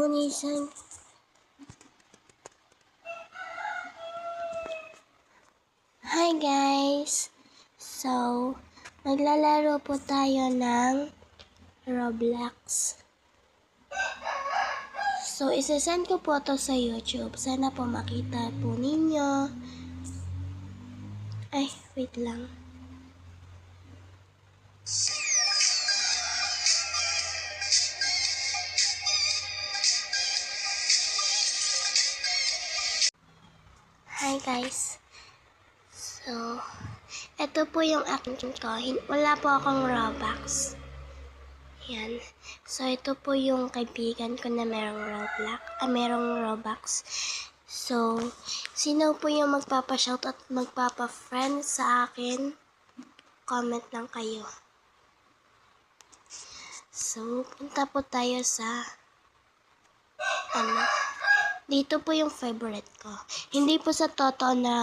Munisan. Hi guys! So, maglalaro po tayo ng Roblox. So, isasend ko po to sa YouTube. Sana po makita po ninyo. Ay, wait lang. Hi guys! So, ito po yung account ko. Wala po akong Robux. Yan. So, ito po yung kaibigan ko na merong Robux. So, sino po yung magpapa-shout at magpapa-friend sa akin? Comment lang kayo. So, punta po tayo sa dito po yung favorite ko. Hindi po sa totoo na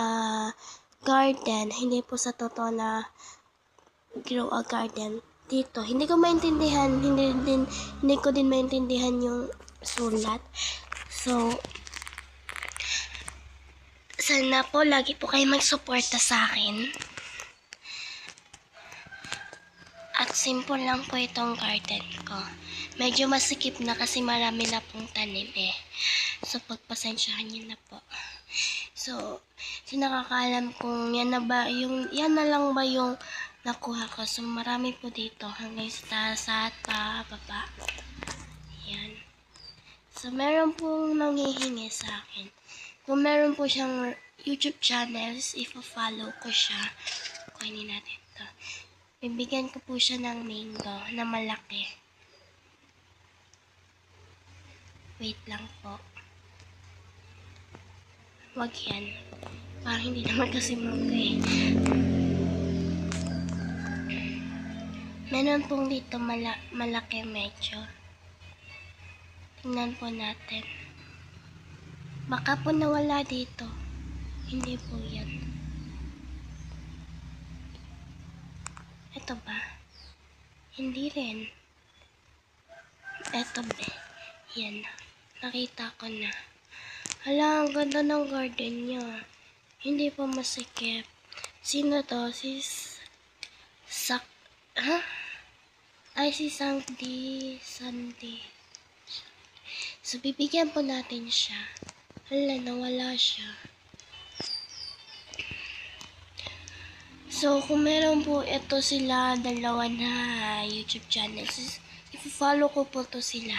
garden, hindi po sa totoo na grow a garden. Dito, hindi ko maintindihan, hindi ko din maintindihan yung sulat. So, sana po lagi po kayo magsuporta sa akin. At simple lang po itong garden ko. Medyo masikip na kasi marami na pong tanim eh. So, pagpasensyahan niyo na po. So, nakakaalam kung yan na lang ba yung nakuha ko. So, marami po dito hanggang sa taas at baba. Yan. So, meron pong nanghihingi sa akin. Kung meron po siyang YouTube channels, i-follow ko siya. Kunin natin ito. Bibigyan ko po siya ng mango na malaki. Wait lang po. Wag yan. Parang hindi naman kasi mango eh. Meron pong dito malaki medyo. Tingnan po natin. Baka po nawala dito. Hindi po yan. Ito ba? Hindi rin. Ito ba? Yan. Nakita ko na. Hala, ang ganda ng garden niya. Hindi pa masikip. Sino to? Si Sandy. So, bibigyan po natin siya. Hala, nawala siya. So, kung meron po ito sila dalawa na YouTube channels, i-follow ko po to sila.